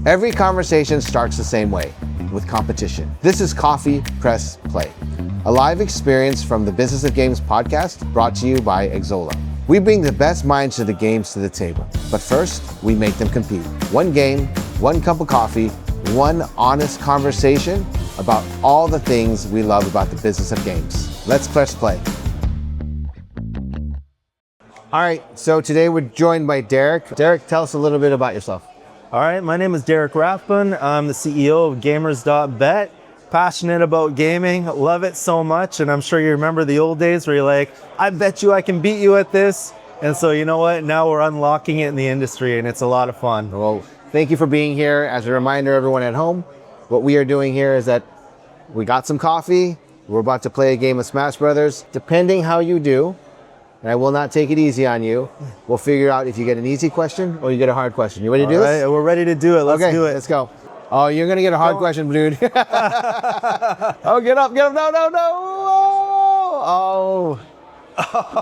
Every conversation starts the same way, with competition. This is Coffee.Press.Play, a live experience from the Business of Games podcast brought to you by Exola. We bring the best minds of the games to the table, but first, we make them compete. One game, one cup of coffee, one honest conversation about all the things we love about the business of games. Let's press play. All right, so today we're joined by Derek. Derek, tell us a little bit about yourself. All right, my name is Derek Rathbun. I'm the CEO of Gamers.bet. Passionate about gaming, love it so much, and I'm sure you remember the old days where you're like, I bet you I can beat you at this. And so you know what, now we're unlocking it in the industry and it's a lot of fun. Well, thank you for being here. As a reminder, everyone at home, what we are doing here is that we got some coffee, we're about to play a game of Smash Brothers. Depending how you do, and I will not take it easy on you, we'll figure out if you get an easy question or you get a hard question. You ready to do this? We're ready to do it, let's do it. Let's go. Oh, you're gonna get a hard question, dude. Oh, get up, no. Oh,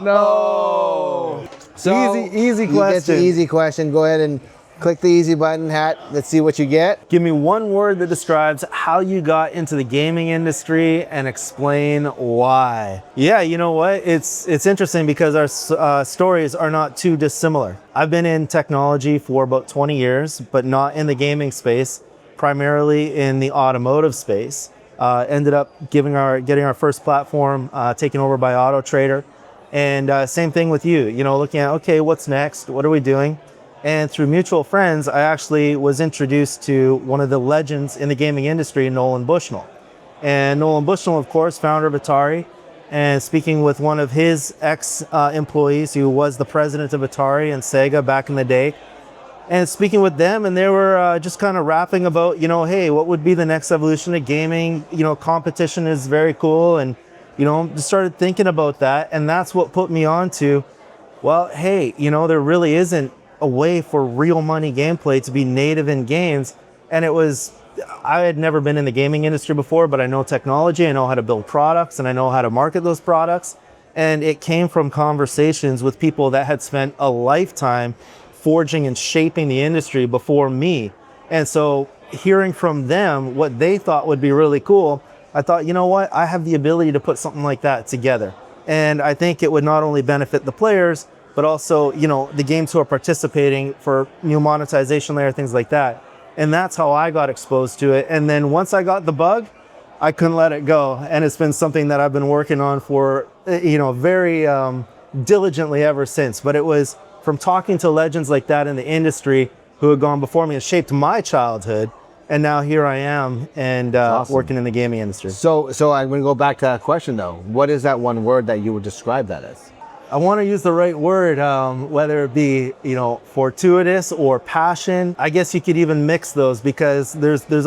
no. So easy question. You get the easy question. Go ahead and click the easy button, Hat. Let's see what you get. Give me one word that describes how you got into the gaming industry and explain why. Yeah, you know what? It's interesting because our stories are not too dissimilar. I've been in technology for about 20 years, but not in the gaming space, primarily in the automotive space. Ended up getting our first platform taken over by Auto Trader. And same thing with you, looking at, okay, what's next? What are we doing? And through mutual friends, I actually was introduced to one of the legends in the gaming industry, Nolan Bushnell. And Nolan Bushnell, of course, founder of Atari, and speaking with one of his ex-employees who was the president of Atari and Sega back in the day, and speaking with them, and they were just kind of rapping about, hey, what would be the next evolution of gaming? Competition is very cool, and just started thinking about that, and that's what put me on to, well, hey, there really isn't a way for real money gameplay to be native in games. And I had never been in the gaming industry before, but I know technology, I know how to build products, and I know how to market those products. And it came from conversations with people that had spent a lifetime forging and shaping the industry before me. And so hearing from them what they thought would be really cool, I thought, you know what, I have the ability to put something like that together. And I think it would not only benefit the players, but also, the games who are participating for new monetization layer, things like that. And that's how I got exposed to it. And then once I got the bug, I couldn't let it go. And it's been something that I've been working on for, very diligently ever since. But it was from talking to legends like that in the industry who had gone before me and shaped my childhood. And now here I am and awesome. Working in the gaming industry. So I'm going to go back to that question though. What is that one word that you would describe that as? I want to use the right word, whether it be, fortuitous or passion. I guess you could even mix those because I've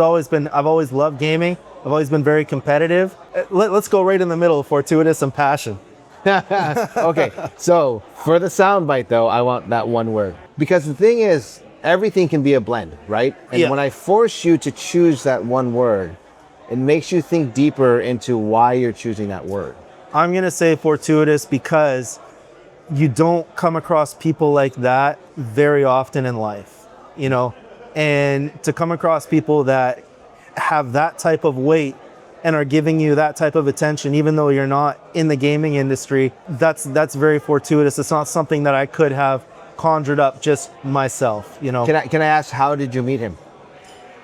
always loved gaming. I've always been very competitive. Let's go right in the middle, fortuitous and passion. Okay, so for the soundbite though, I want that one word. Because the thing is, everything can be a blend, right? And when I force you to choose that one word, it makes you think deeper into why you're choosing that word. I'm going to say fortuitous because you don't come across people like that very often in life, and to come across people that have that type of weight and are giving you that type of attention, even though you're not in the gaming industry, that's very fortuitous. It's not something that I could have conjured up just myself, Can I ask, how did you meet him?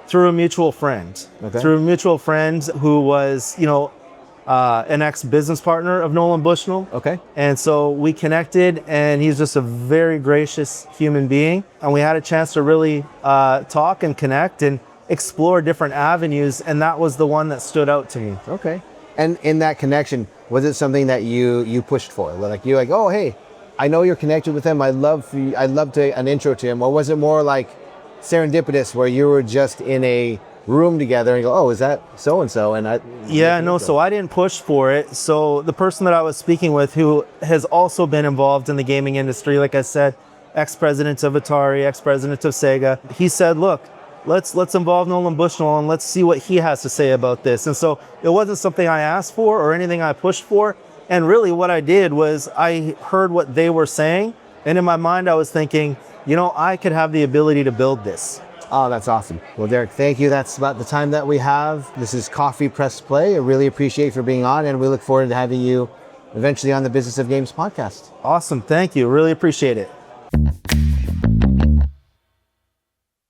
Through a mutual friend. Okay. Through a mutual friend who was, an ex-business partner of Nolan Bushnell. Okay. And so we connected, and he's just a very gracious human being. And we had a chance to really talk and connect and explore different avenues, and that was the one that stood out to me. Okay. And in that connection, was it something that you pushed for? Like you're like, oh, hey, I know you're connected with him. I'd love an intro to him. Or was it more like serendipitous where you were just in a room together and go, oh, is that so-and-so? So I didn't push for it. So the person that I was speaking with, who has also been involved in the gaming industry, like I said, ex-president of Atari, ex-president of Sega, he said, look, let's involve Nolan Bushnell and let's see what he has to say about this. And so it wasn't something I asked for or anything I pushed for. And really what I did was I heard what they were saying. And in my mind, I was thinking, I could have the ability to build this. Oh, that's awesome. Well, Derek, thank you. That's about the time that we have. This is Coffee.Press.Play. I really appreciate you for being on, and we look forward to having you eventually on the Business of Games podcast. Awesome. Thank you. Really appreciate it.